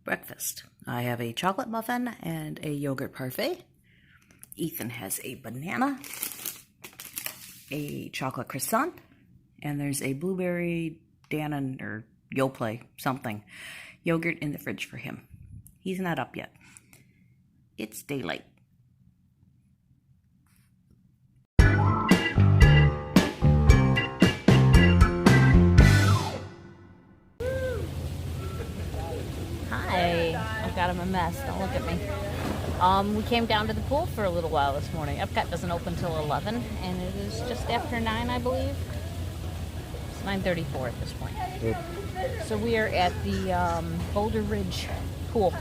breakfast. I have a chocolate muffin and a yogurt parfait. Ethan has a banana, a chocolate croissant, and there's a blueberry Dannon or Yoplait something yogurt in the fridge for him. He's not up yet. It's daylight. Hi, I've got him a mess. Don't look at me. We came down to the pool for a little while this morning. Epcot doesn't open till 11, and it is just after 9, I believe. It's 9:34 at this point. Yep. So we are at the Boulder Ridge pool,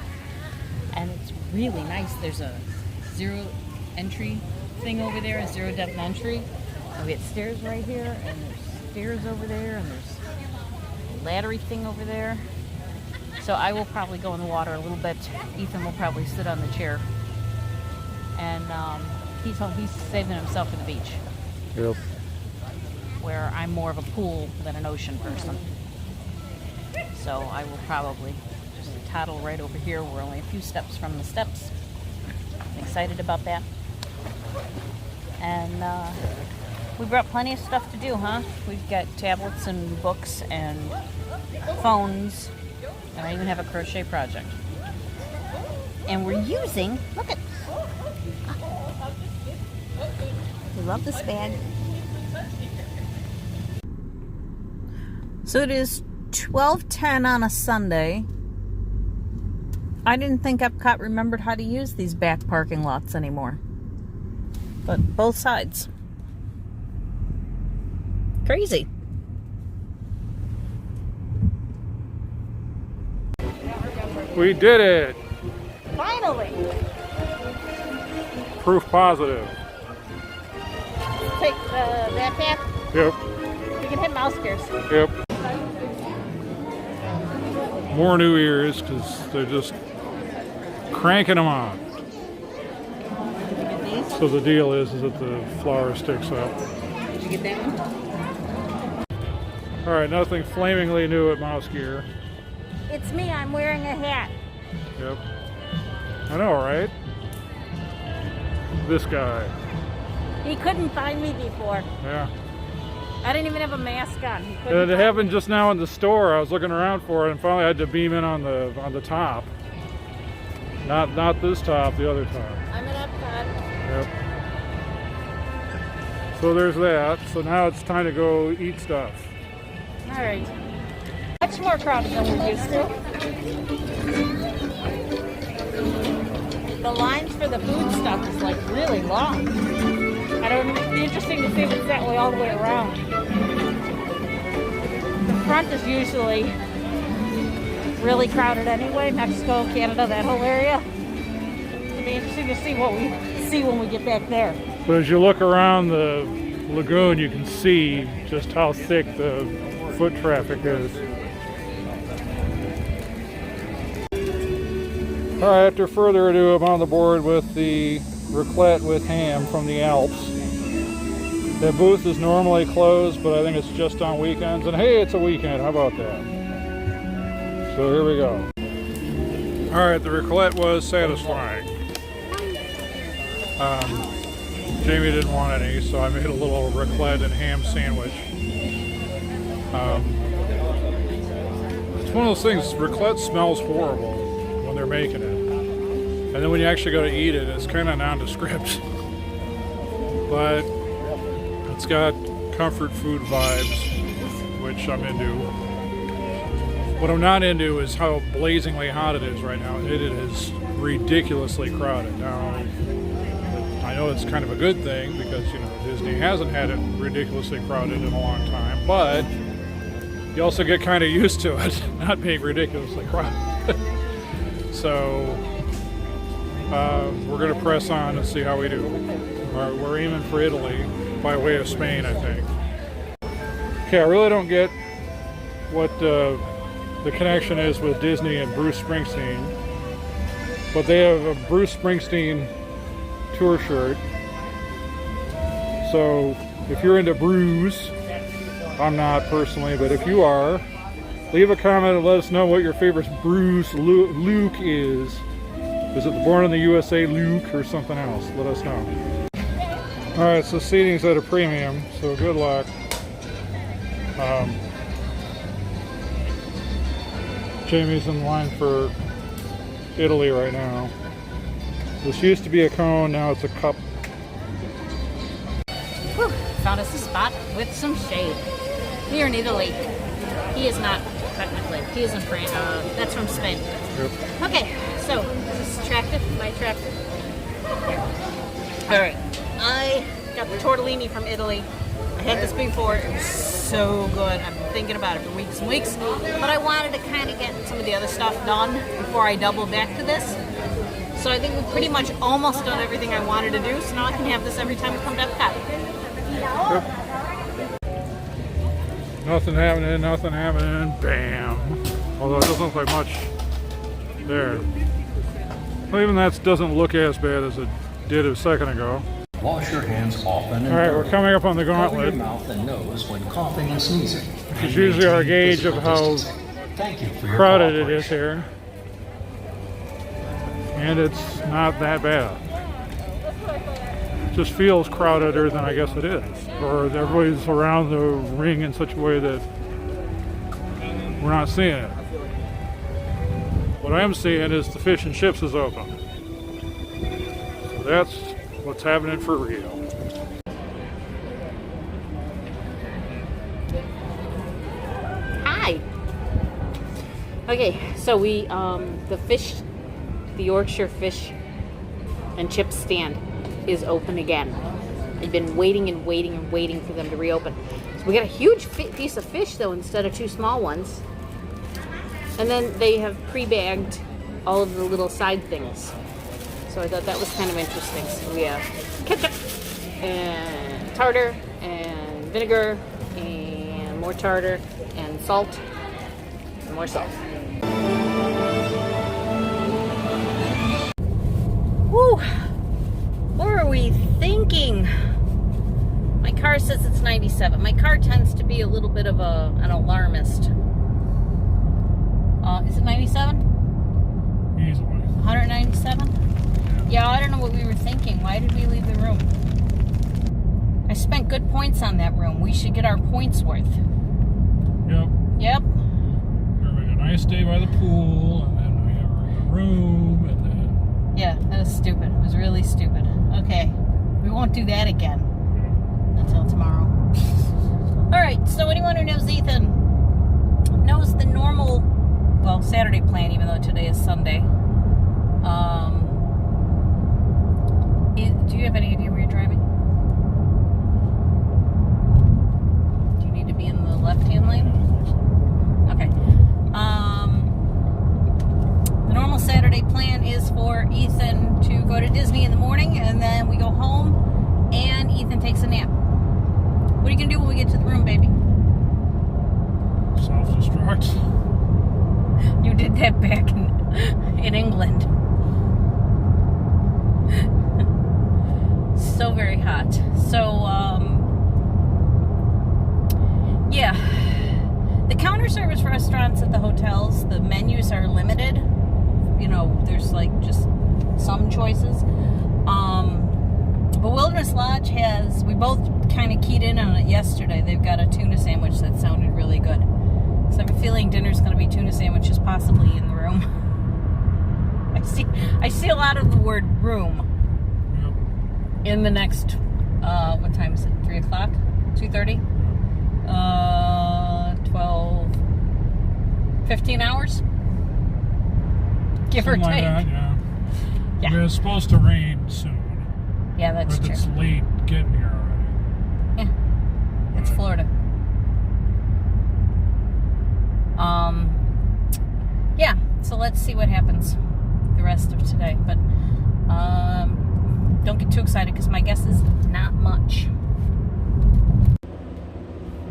and it's really nice. There's a zero entry thing over there, a zero depth entry. And we had stairs right here, and there's stairs over there, and there's a laddery thing over there. So I will probably go in the water a little bit. Ethan will probably sit on the chair. And he's saving himself for the beach. Yep. Where I'm more of a pool than an ocean person. So I will probably just toddle right over here. We're only a few steps from the steps. I'm excited about that. And we brought plenty of stuff to do, huh? We've got tablets and books and phones. And I even have a crochet project. And we're using, look at, we love this bag. So it is 12:10 on a Sunday. I didn't think Epcot remembered how to use these back parking lots anymore. But both sides. Crazy. We did it! Finally! Proof positive. Take that path. Yep. You can hit mouse gears. Yep. More new ears because they're just cranking them on. Did you get these? So the deal is that the flower sticks up. Did you get that one? Alright, nothing flamingly new at mouse gear. It's me, I'm wearing a hat. Yep. I know, right? This guy. He couldn't find me before. Yeah. I didn't even have a mask on. And it happened just now in the store. I was looking around for it and finally I had to beam in on the top. Not this top, the other top. I'm at Epcot. Yep. So there's that. So now it's time to go eat stuff. All right. Much more crowded than we're used to. The lines for the food stuff is like really long. It'd be interesting to see if it's that way all the way around. The front is usually really crowded anyway. Mexico, Canada, that whole area. It'd be interesting to see what we see when we get back there. But as you look around the lagoon, you can see just how thick the foot traffic is. Alright, after further ado, I'm on the board with the raclette with ham from the Alps. The booth is normally closed, but I think it's just on weekends. And hey, it's a weekend. How about that? So here we go. Alright, the raclette was satisfying. Jamie didn't want any, so I made a little raclette and ham sandwich. It's one of those things, raclette smells horrible when they're making it. And then when you actually go to eat it, it's kind of nondescript. But it's got comfort food vibes, which I'm into. What I'm not into is how blazingly hot it is right now. It is ridiculously crowded. Now, I know it's kind of a good thing because, you know, Disney hasn't had it ridiculously crowded in a long time, but you also get kind of used to it not being ridiculously crowded. So we're going to press on and see how we do. We're aiming for Italy by way of Spain, I think. Okay, I really don't get what the connection is with Disney and Bruce Springsteen, but they have a Bruce Springsteen tour shirt. So if you're into Bruce, I'm not personally, but if you are, Leave a comment and let us know what your favorite Bruce Luke is. Is it the Born in the USA Luke or something else? Let us know. Alright, so seating's at a premium, so good luck. Jamie's in line for Italy right now. This used to be a cone, now it's a cup. Whew, found us a spot with some shade. Here in Italy. He is not, technically. He is in France. That's from Spain. Yep. Okay, so this is tractor, my tractor. Alright, I got the tortellini from Italy. I had this before. It was so good. I've been thinking about it for weeks and weeks. But I wanted to kind of get some of the other stuff done before I double back to this. So I think we've pretty much almost done everything I wanted to do. So now I can have this every time we come to Epcot. Yep. Nothing happening, bam. Although it doesn't look like much there. Well, even that doesn't look as bad as it did a second ago. Wash your hands often. Alright, we're coming up on the Cover your gauntlet. mouth and nose when coughing and sneezing. It's usually our gauge of how Thank you for your crowded it is cooperation. here. And it's not that bad. It just feels crowdeder than I guess it is. Or everybody's around the ring in such a way that we're not seeing it. What I am seeing is the fish and chips is open. So that's what's happening for real. Hi. Okay, so we the Yorkshire fish and chip stand is open again. I've been waiting and waiting and waiting for them to reopen. So we got a huge piece of fish though instead of two small ones. And then they have pre-bagged all of the little side things. So I thought that was kind of interesting. So we have ketchup and tartar and vinegar and more tartar and salt and more salt. Woo! What were we thinking? My car says it's 97. My car tends to be a little bit of an alarmist. Is it 97? Easily. 197? Yeah, I don't know what we were thinking. Why did we leave the room? I spent good points on that room. We should get our points worth. Yep. Yep. We're having a nice day by the pool, and then we have a room, and then... Yeah, that was stupid. It was really stupid. Okay. We won't do that again until tomorrow. Alright, so anyone who knows Ethan knows the normal, well, Saturday plan, even though today is Sunday. Do you have any idea where you're driving? Do you need to be in the left-hand lane? Okay. The normal Saturday plan is for Ethan to go to Disney in the morning, and then we go home, and Ethan takes a nap. What are you going to do when we get to the room, baby? Self-destruct. You did that back in England. So very hot. So, yeah. The counter service restaurants at the hotels, the menus are limited. You know, there's like just some choices. But Wilderness Lodge has, we both kind of keyed in on it yesterday. They've got a tuna sandwich that sounded really good. So I have a feeling dinner's going to be tuna sandwiches possibly in the room. I see a lot of the word room in the next, what time is it? 3 o'clock? 2:30? 12, 15 hours? Give or Something like take. that, yeah. Yeah. I mean, it's supposed to rain soon. Yeah, that's but true. it's late getting here already. Yeah. It's Florida. Yeah, so let's see what happens the rest of today. But don't get too excited because my guess is not much.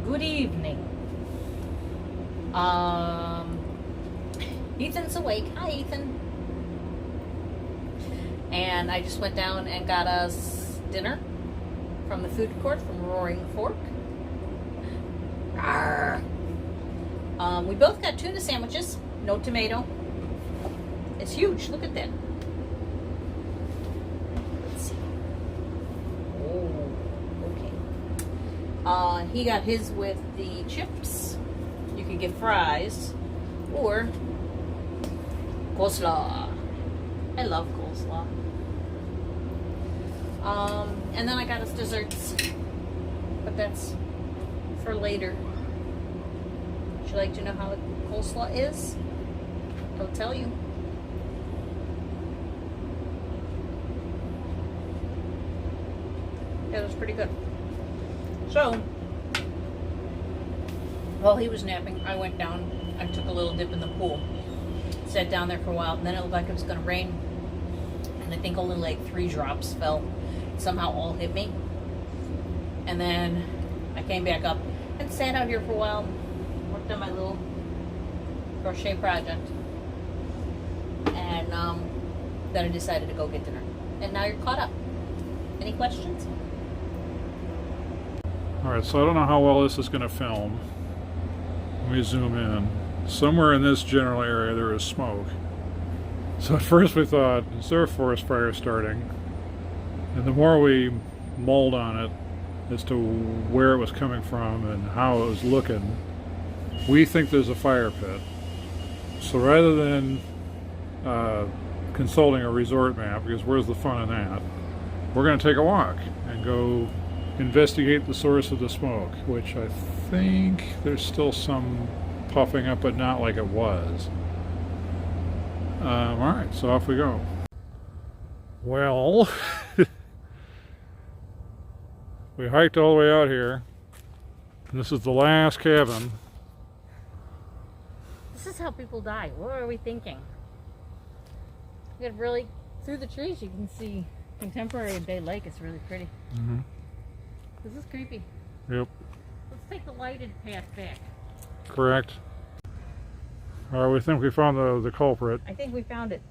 Good evening. Ethan's awake. Hi, Ethan. And I just went down and got us dinner from the food court from Roaring Fork. Arr. We both got tuna sandwiches, no tomato. It's huge, look at that. Let's see. Oh, okay. He got his with the chips. You can get fries or coleslaw. I love coleslaw. And then I got us desserts, but that's for later. Would you like to know how the coleslaw is? I'll tell you. Yeah, it was pretty good. So, while he was napping, I went down. I took a little dip in the pool. Sat down there for a while, and then it looked like it was going to rain. And I think only like 3 drops fell. Somehow all hit me. And then I came back up and sat out here for a while. Worked on my little crochet project. And then I decided to go get dinner. And now you're caught up. Any questions? Alright, so I don't know how well this is going to film. Let me zoom in. Somewhere in this general area there is smoke. So at first we thought, is there a forest fire starting? And the more we mulled on it as to where it was coming from and how it was looking, we think there's a fire pit. So rather than consulting a resort map, because where's the fun in that, we're going to take a walk and go investigate the source of the smoke, which I think there's still some puffing up, but not like it was. Alright, so off we go. Well, we hiked all the way out here. This is the last cabin. This is how people die. What are we thinking? You could really, through the trees, you can see Contemporary Bay Lake. It's really pretty. Mm-hmm. This is creepy. Yep. Let's take the lighted path back. Correct. We think we found the culprit. I think we found it.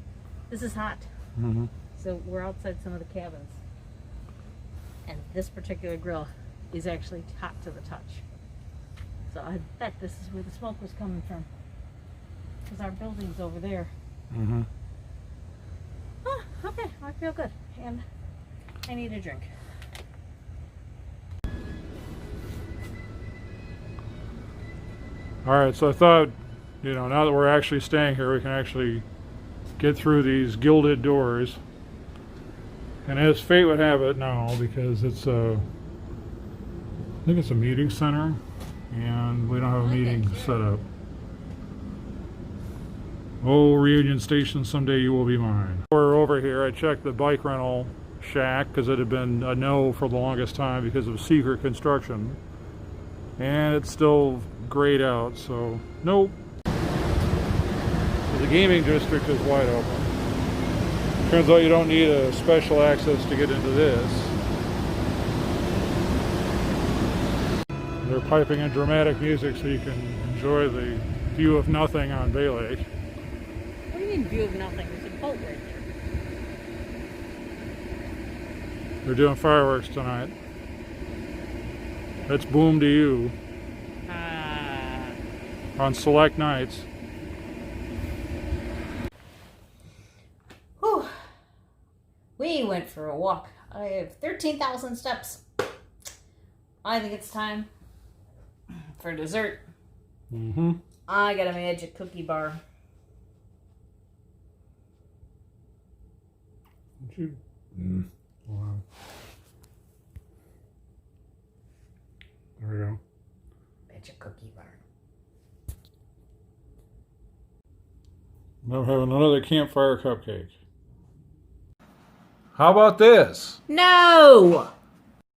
This is hot. Mm-hmm. So we're outside some of the cabins. And this particular grill is actually hot to the touch. So I bet this is where the smoke was coming from. Because our building's over there. Mm-hmm. Oh, okay. I feel good. And I need a drink. Alright, so I thought, you know, now that we're actually staying here, we can actually get through these gilded doors. And as fate would have it, no, because it's I think it's a meeting center, and we don't have a meeting set up. Oh, reunion station, someday you will be mine. We're over here. I checked the bike rental shack because it had been a no for the longest time because of secret construction. And it's still grayed out, so nope. So the gaming district is wide open. Turns out you don't need a special access to get into this. They're piping in dramatic music so you can enjoy the view of nothing on Bay Lake. What do you mean view of nothing? There's a boat right there. They're doing fireworks tonight. That's boom to you. On select nights. Whew. We went for a walk. I have 13,000 steps. I think it's time for dessert. Mm-hmm. I got a magic cookie bar. Wow. There we go. Magic cookie bar. Now having another campfire cupcake. How about this? No!